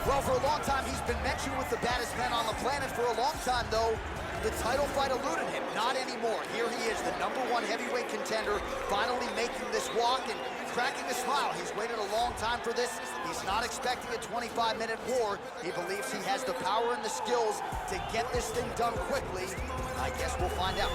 Well, for a long time, he's been mentioned with the baddest men on the planet. For a long time, though, the title fight eluded him. Not anymore. Here he is, the #1 heavyweight contender, finally making this walk and cracking a smile. He's waited a long time for this. He's not expecting a 25-minute war. He believes he has the power and the skills to get this thing done quickly. I guess we'll find out.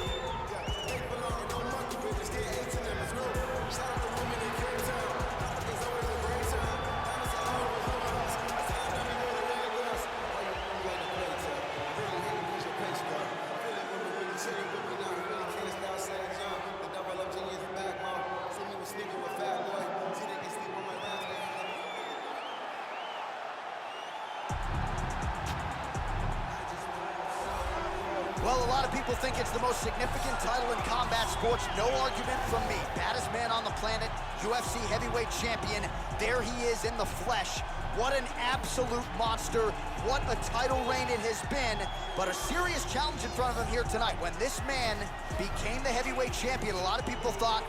Well, a lot of people think it's the most significant title in combat sports. No argument from me. Baddest man on the planet, UFC heavyweight champion. There he is in the flesh. What an absolute monster. What a title reign it has been. But a serious challenge in front of him here tonight. When this man became the heavyweight champion, a lot of people thought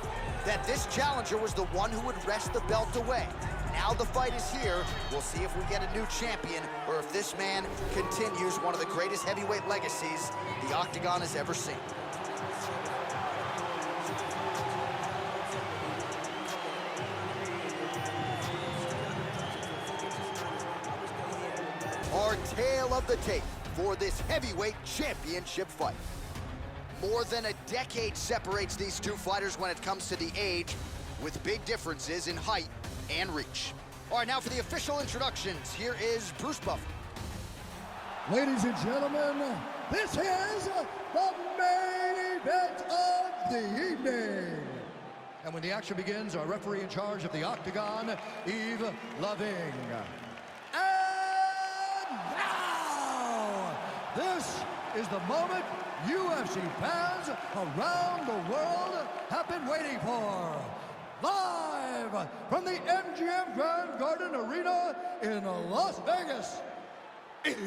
that this challenger was the one who would wrest the belt away. Now the fight is here. We'll see if we get a new champion or if this man continues one of the greatest heavyweight legacies the Octagon has ever seen. Our tale of the tape for this heavyweight championship fight. More than a decade separates these two fighters when it comes to the age, with big differences in height and reach. All right, now for the official introductions, here is Bruce Buffer. Ladies and gentlemen, this is the main event of the evening. And when the action begins, our referee in charge of the Octagon, Yves Loving. And now, this is the moment UFC fans around the world have been waiting for. Live from the MGM Grand Garden Arena in Las Vegas. It's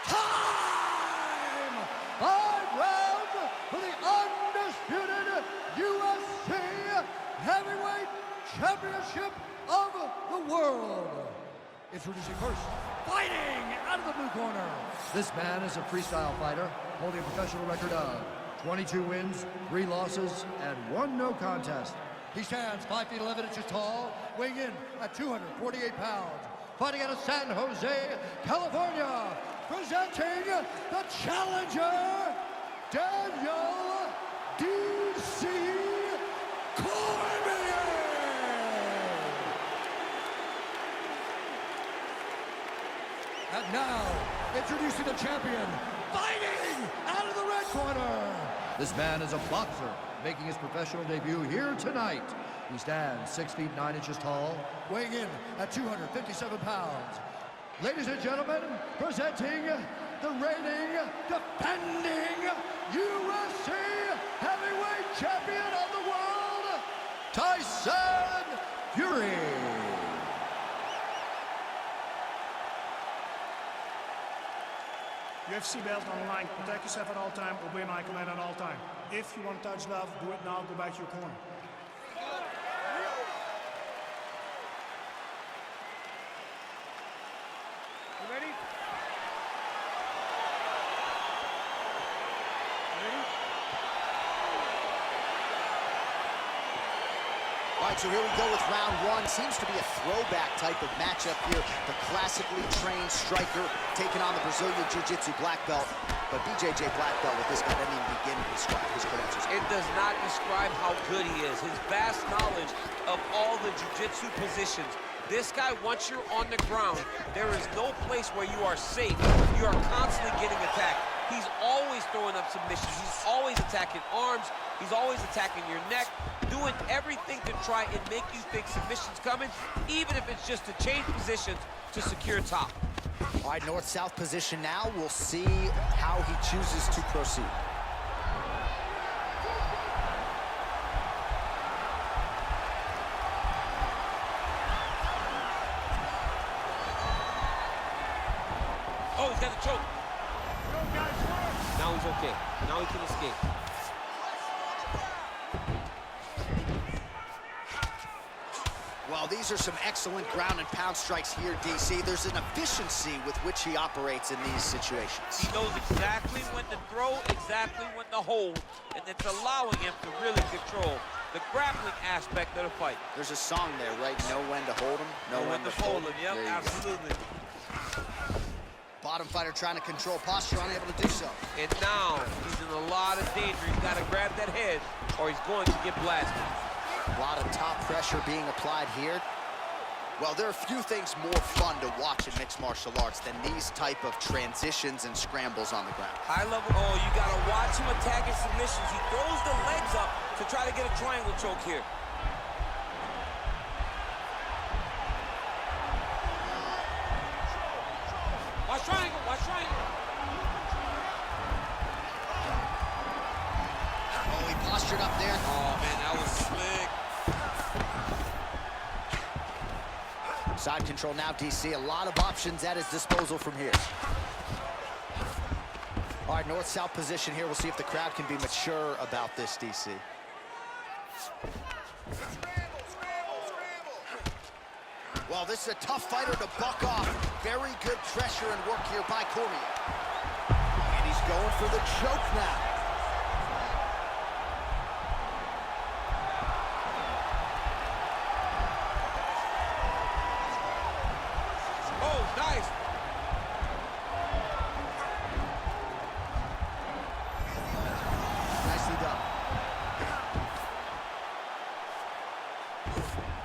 time! 5 rounds for the undisputed UFC Heavyweight Championship of the world. Introducing first, fighting out of the blue corner. This man is a freestyle fighter, holding a professional record of 22 wins, 3 losses, and 1 no contest. He stands 5 feet 11 inches tall, weighing in at 248 pounds. Fighting out of San Jose, California, presenting the challenger, Daniel D.C. Cormier. And now, introducing the champion, fighting out of the red corner. This man is a boxer, making his professional debut here tonight. He stands 6 feet 9 inches tall, weighing in at 257 pounds. Ladies and gentlemen, presenting the reigning, defending UFC heavyweight champion of the world, Tyson Fury. UFC belt on the line. Protect yourself at all time. Obey my command at all time. If you want to touch love, do it now. Go back to your corner. You ready? All right, so here we go with round 1. Seems to be a throwback type of matchup here. The classically trained striker taking on the Brazilian Jiu-Jitsu black belt. But BJJ black belt with this guy doesn't even begin to describe his credentials. It does not describe how good he is. His vast knowledge of all the Jiu-Jitsu positions. This guy, once you're on the ground, there is no place where you are safe. You are constantly getting attacked. He's always throwing up submissions. He's always attacking arms. He's always attacking your neck, doing everything to try and make you think submission's coming, even if it's just to change positions to secure top. All right, north-south position now. We'll see how he chooses to proceed. Oh, he's got the choke. Now he's okay. Now he can escape. Well, Well, these are some excellent ground and pound strikes here, DC. There's an efficiency with which he operates in these situations. He knows exactly when to throw, exactly when to hold, and it's allowing him to really control the grappling aspect of the fight. There's a song there, right? Know when to hold him, know when to fold him. Yep, absolutely. Bottom fighter trying to control posture, unable to do so. And now he's in a lot of danger. He's got to grab that head or he's going to get blasted. A lot of top pressure being applied here. Well, there are few things more fun to watch in mixed martial arts than these type of transitions and scrambles on the ground. High level, oh, you got to watch him attack his submissions. He throws the legs up to try to get a triangle choke here. Watch triangle, watch triangle. Oh, he postured up there. Oh, man, that was slick. Side control now, DC. A lot of options at his disposal from here. All right, north-south position here. We'll see if the crowd can be mature about this, DC. Well, this is a tough fighter to buck off. Very good pressure and work here by Cormier. And he's going for the choke now. Oh, nice. Nicely done.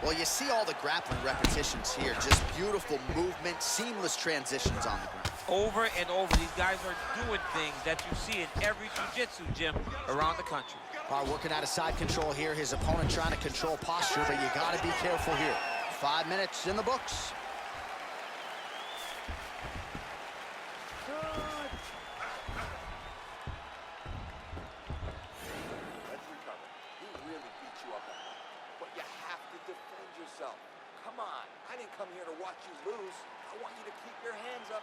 Well, you see all the grappling repetitions here. Just beautiful movement, seamless transitions on the ground. Over and over, these guys are doing things that you see in every jiu-jitsu gym around the country. Working out of side control here. His opponent trying to control posture, but you got to be careful here. 5 minutes in the books. Let's recover. He really beat you up, but you have to defend yourself. Come on, I didn't come here to watch you lose. I want you to keep your hands up.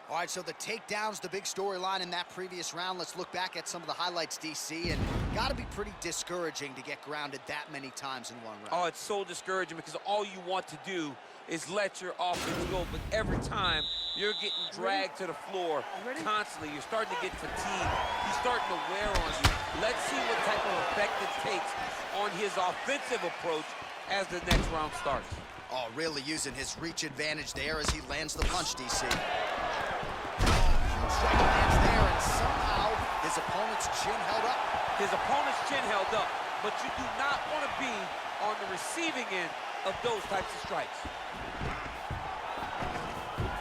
All right, so the takedown's the big storyline in that previous round. Let's look back at some of the highlights, DC, and got to be pretty discouraging to get grounded that many times in one round. Oh, it's so discouraging because all you want to do is let your offense go, but every time you're getting dragged to the floor constantly. You're starting to get fatigued. He's starting to wear on you. Let's see what type of effect it takes on his offensive approach as the next round starts. Oh, really using his reach advantage there as he lands the punch, DC. Strike lands there, and somehow his opponent's chin held up. His opponent's chin held up, but you do not want to be on the receiving end of those types of strikes.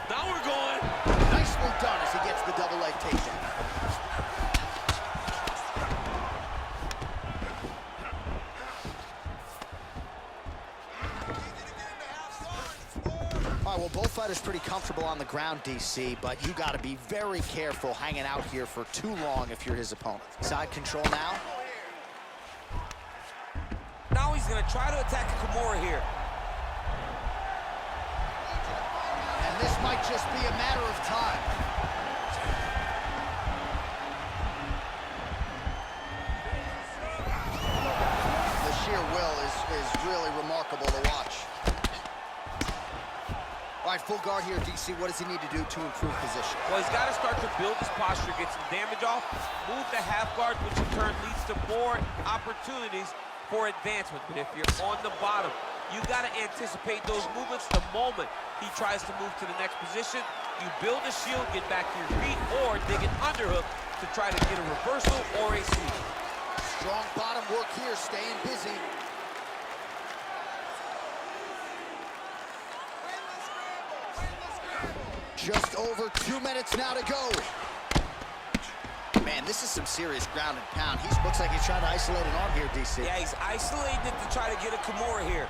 Now we're going. Nicely done as he gets the double leg takedown. All right, well, both fighters pretty comfortable on the ground, DC, but you got to be very careful hanging out here for too long if you're his opponent. Side control now. Now he's going to try to attack Kimura here. And this might just be a matter of time. The sheer will is really remarkable to watch. All right, full guard here, DC. What does he need to do to improve position? Well, he's got to start to build his posture, get some damage off, move the half guard, which in turn leads to more opportunities for advancement. But if you're on the bottom, you got to anticipate those movements the moment he tries to move to the next position. You build a shield, get back to your feet, or dig an underhook to try to get a reversal or a sweep. Strong bottom work here, staying busy. Just over 2 minutes now to go. Man, this is some serious ground and pound. He looks like he's trying to isolate an arm here, DC. Yeah, he's isolating it to try to get a Kimura here.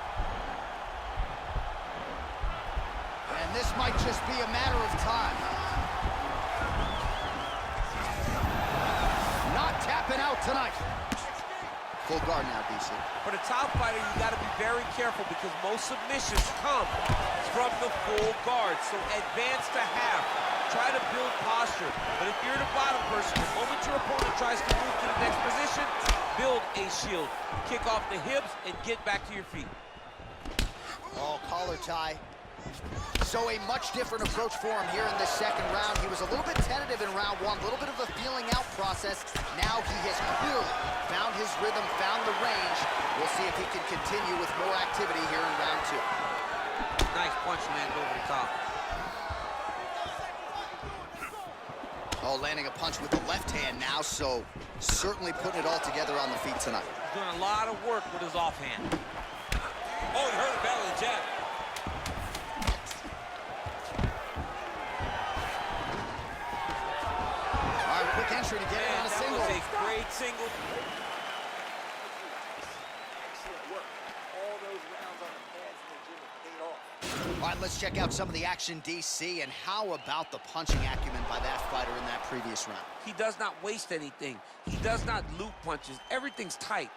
And this might just be a matter of time. Not tapping out tonight. Full guard now, DC. For the top fighter, you got to be very careful because most submissions come from the full guard. So advance to half. Try to build posture. But if you're the bottom person, the moment your opponent tries to move to the next position, build a shield. Kick off the hips and get back to your feet. Oh, collar tie. So a much different approach for him here in this second round. He was a little bit tentative in round one, a little bit of a feeling out process. Now he has clearly found his rhythm, found the range. We'll see if he can continue with more activity here in round two. Nice punch lands over the top. Oh, landing a punch with the left hand now, so certainly putting it all together on the feet tonight. He's doing a lot of work with his offhand. Oh, he heard the battle of the jab. All right, quick entry to get it on a single. That was a great single. Excellent work. All those rounds on the pads in the gym have paid off. All right, let's check out some of the action, DC, and how about the punching acumen by that fighter in that previous round? He does not waste anything. He does not loop punches. Everything's tight.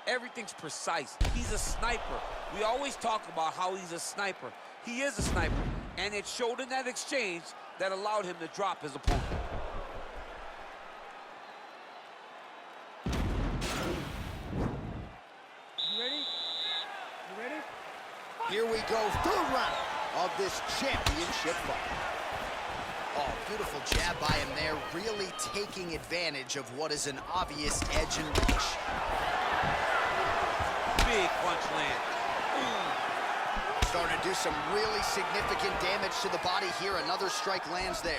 Everything's precise. He's a sniper. We always talk about how he's a sniper. He is a sniper, and it showed in that exchange that allowed him to drop his opponent. You ready? You ready? Here we go, third round of this championship fight. Oh, beautiful jab by him there, really taking advantage of what is an obvious edge and reach. Big punch land. Starting to do some really significant damage to the body here. Another strike lands there.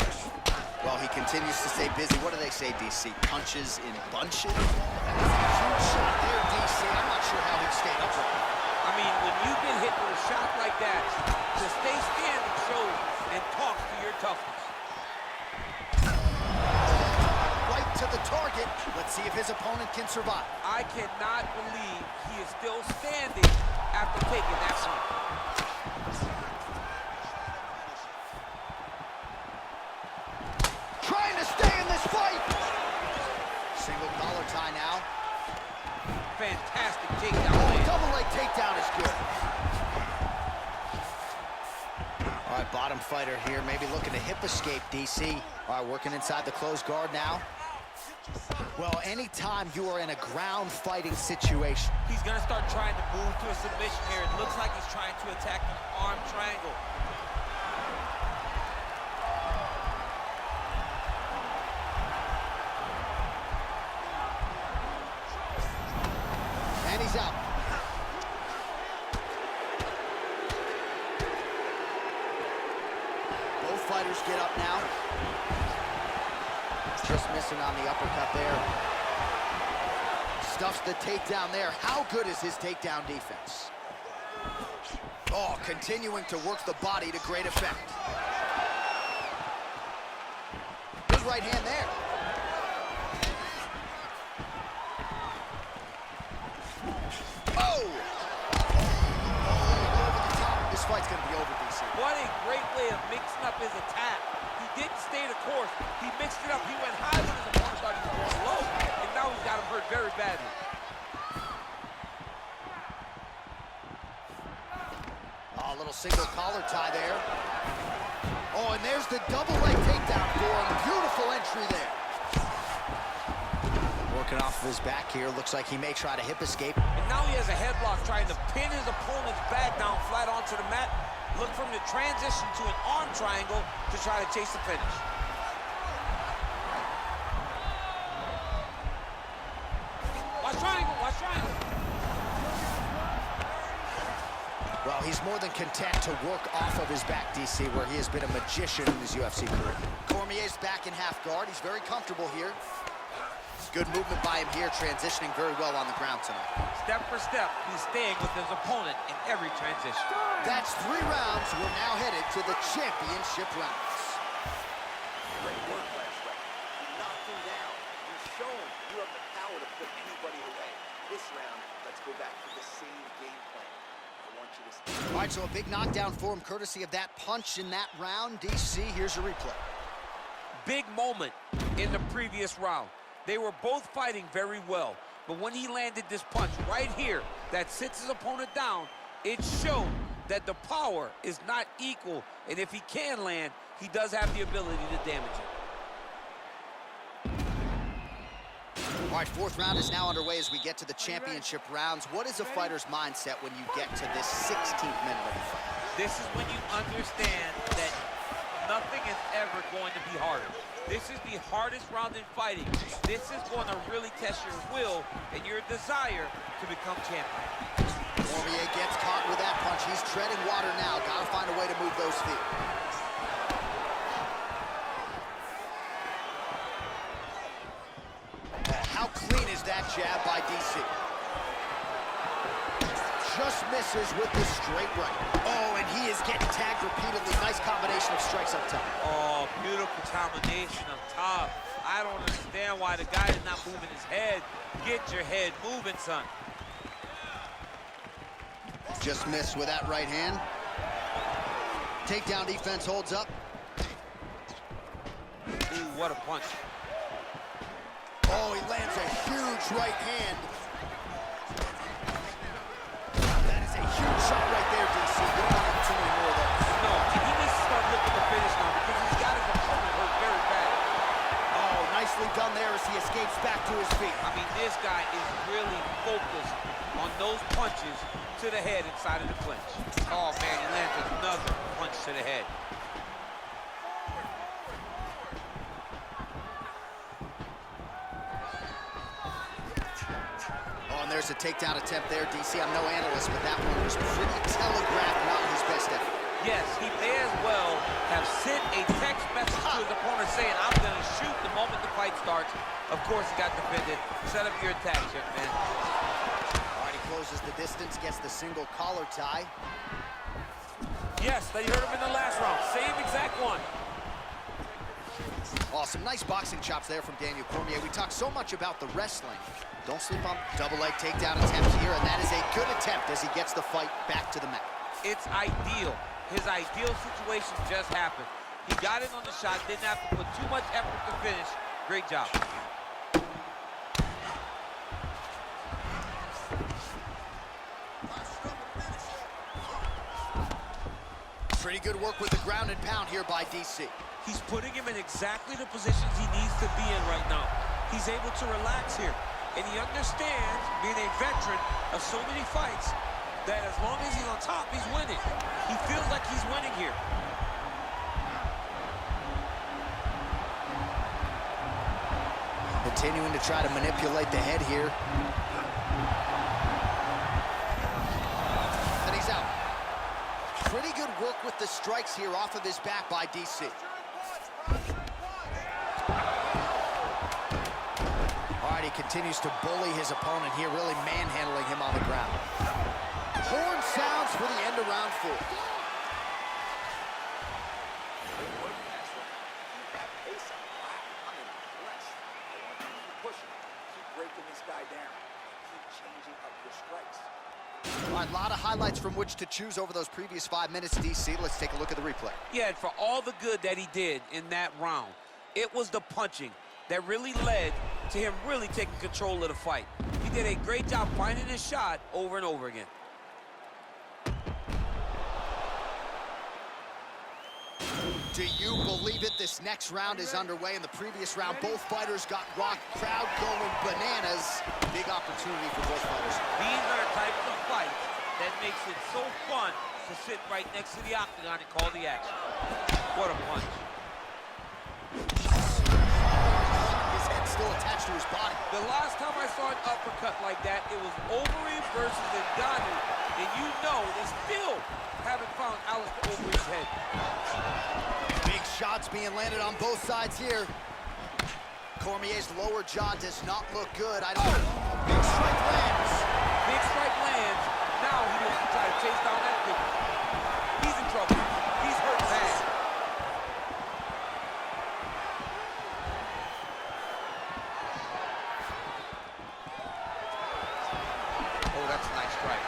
Well, he continues to stay busy. What do they say, DC? Punches in bunches? That is a huge shot there, DC. I'm not sure how he stayed up with it. I mean, when you get hit with a shot like that, to stay standing shows and talks to your toughness. Right to the target. Let's see if his opponent can survive. I cannot believe he is still standing after taking that punch. Trying to stay in this fight. Single collar tie now. Fantastic takedown Oh, land. double leg takedown is good. All right, bottom fighter here, maybe looking to hip escape, DC. All right, working inside the closed guard now. Well, anytime you are in a ground fighting situation, He's going to start trying to move to a submission here. It looks like he's trying to attack the arm triangle. and he's out. Both fighters get up now. Just missing on the uppercut there. Stuffs the takedown there. How good is his takedown defense? Oh, continuing to work the body to great effect. Good right hand there. Oh! This fight's gonna be over, DC. What a great way of mixing up his attack. He didn't stay the course. He mixed it up. He went high when his opponent thought he was going low, and now he's got him hurt very badly. Oh, a little single collar tie there. Oh, and there's the double leg takedown for him. Beautiful entry there. Working off of his back here. Looks like he may try to hip escape. And now he has a headlock trying to pin his opponent's back down flat onto the mat. Look for him to transition to an arm triangle to try to chase the finish. Watch triangle, watch triangle. Well, he's more than content to work off of his back, DC, where he has been a magician in his UFC career. Cormier's back in half guard. He's very comfortable here. Good movement by him here, transitioning very well on the ground tonight. Step for step, he's staying with his opponent in every transition. That's 3 rounds. We're now headed to the championship rounds. Great work last round. You knocked him down. You've shown you have the power to put anybody away. This round, let's go back to the same game plan. I want you to stay. All right, so a big knockdown for him, courtesy of that punch in that round. DC, here's a replay. Big moment in the previous round. They were both fighting very well, but when he landed this punch right here that sits his opponent down, it showed that the power is not equal, and if he can land, he does have the ability to damage it. All right, fourth round is now underway as we get to the championship rounds. What is a fighter's mindset when you get to this 16th minute of the fight? This is when you understand that nothing is ever going to be harder. This is the hardest round in fighting. This is going to really test your will and your desire to become champion. Cormier gets caught with that punch. He's treading water now. Gotta find a way to move those feet. How clean is that jab by DC? Just misses with the straight right. Oh, and he is getting tagged repeatedly. Nice combination of strikes up top. Oh, beautiful combination up top. I don't understand why the guy is not moving his head. Get your head moving, son. Just missed with that right hand. Takedown defense holds up. Ooh, what a punch. Oh, he lands a huge right hand. That is a huge shot right there, DC. You don't want too many more of those. No, and he needs to start looking to finish now because he's got his opponent hurt very bad. Oh, nicely done there as he escapes back to his feet. I mean, this guy is really focused on those punches to the head inside of the clinch. Oh, man, he lands another punch to the head. Oh, and there's a takedown attempt there, DC. I'm no analyst, but that one was pretty telegraphed, not his best effort. Yes, he may as well have sent a text message to his opponent saying, I'm going to shoot the moment the fight starts. Of course, he got defended. Set up your attack, Chip, man. All right, he closes the distance, gets the single collar tie. Yes, they heard him in the last round. Same exact one. Awesome, nice boxing chops there from Daniel Cormier. We talk so much about the wrestling. Don't sleep on double leg takedown attempt here, and that is a good attempt as he gets the fight back to the mat. It's ideal. His ideal situation just happened. He got in on the shot, didn't have to put too much effort to finish. Great job. Pretty good work with the ground and pound here by DC. He's putting him in exactly the positions he needs to be in right now. He's able to relax here. And he understands, being a veteran of so many fights, that as long as he's on top, he's winning. He feels like he's winning here. Continuing to try to manipulate the head here. And he's out. Pretty good work with the strikes here off of his back by DC. All right, he continues to bully his opponent here, really manhandling him on the ground. Horn sounds for the end of round 4. All right, a lot of highlights from which to choose over those previous 5 minutes, DC. Let's take a look at the replay. Yeah, and for all the good that he did in that round, it was the punching that really led to him really taking control of the fight. He did a great job finding his shot over and over again. Do you believe it? This next round is underway. In the previous round, both fighters got rocked. Crowd going bananas. Big opportunity for both fighters. These are the types of fights that makes it so fun to sit right next to the octagon and call the action. What a punch. His head's still attached to his body. The last time I saw an uppercut like that, it was Overeem versus Ngannou. And you know they still haven't found Alistair Overeem's head. Big shots being landed on both sides here. Cormier's lower jaw does not look good. Big strike lands. Big strike lands. Now he has to try to chase down that kick. He's in trouble. He's hurt bad. Oh, that's a nice strike.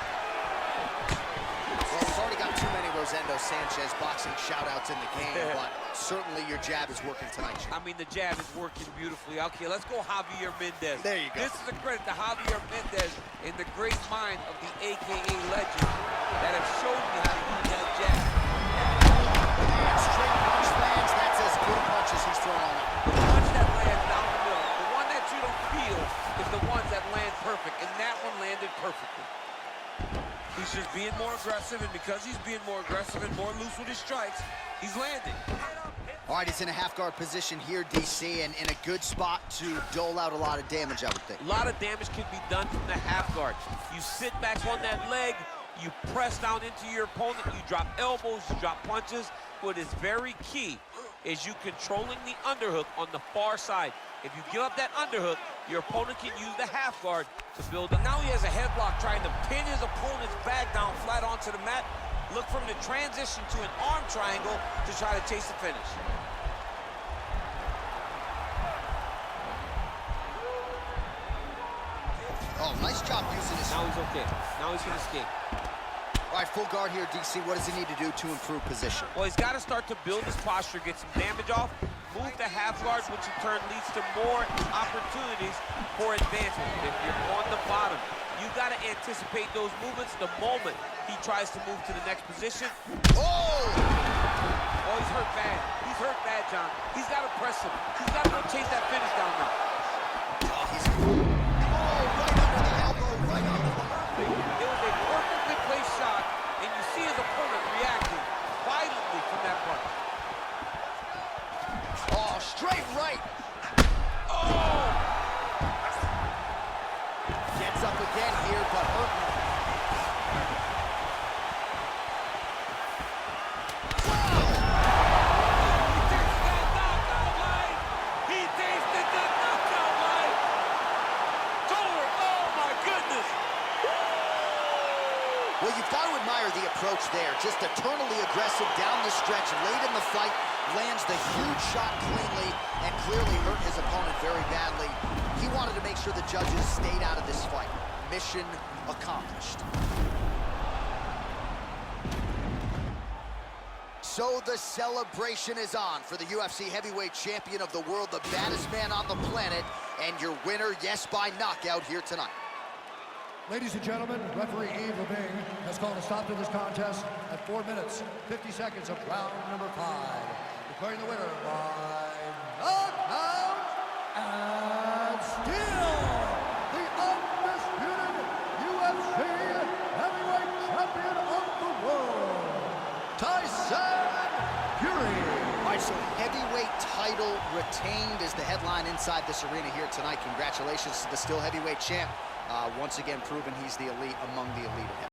Well, we've already got too many Rosendo Sanchez boxing shout-outs in the game, but certainly your jab is working tonight. I mean, the jab is working beautifully. Okay, let's go Javier Mendez. There you go. This is a credit to Javier Mendez and the great mind of the AKA legends that have shown me how to use that jab. Straight punch lands. just being more aggressive, and because he's being more aggressive and more loose with his strikes, he's landing. All right, he's in a half-guard position here, DC, and in a good spot to dole out a lot of damage, I would think. A lot of damage can be done from the half guard. You sit back on that leg, you press down into your opponent, you drop elbows, you drop punches. What is very key is you controlling the underhook on the far side. If you give up that underhook, your opponent can use the half guard to build up. Now he has a headlock trying to pin his opponent's back down flat onto the mat. Look from the transition to an arm triangle to try to chase the finish. Oh, nice job using his... Now he's okay. Now he's going to escape. All right, full guard here, DC. What does he need to do to improve position? Well, he's got to start to build his posture, get some damage off, move the half guard, which in turn leads to more opportunities for advancement. If you're on the bottom, you got to anticipate those movements the moment he tries to move to the next position. Oh! Oh, he's hurt bad. He's hurt bad, John. He's got to press him. He's got to go chase that finish down now. Oh, he's... Oh, right under the elbow, right on the... It was a perfectly placed shot, and you see his opponent reacting violently from that punch. Oh, straight right. Oh! Gets up again here, but hurt. Well, you've got to admire the approach there. Just eternally aggressive down the stretch, late in the fight, lands the huge shot cleanly, and clearly hurt his opponent very badly. He wanted to make sure the judges stayed out of this fight. Mission accomplished. So the celebration is on for the UFC heavyweight champion of the world, the baddest man on the planet, and your winner, yes, by knockout here tonight. Ladies and gentlemen, referee Yves Leving has called a stop to this contest at 4 minutes, 50 seconds of round number 5. Declaring the winner by knockout and still the undisputed UFC heavyweight champion of the world, Tyson Fury. All right, so heavyweight title retained is the headline inside this arena here tonight. Congratulations to the still heavyweight champ. Once again, proving he's the elite among the elite.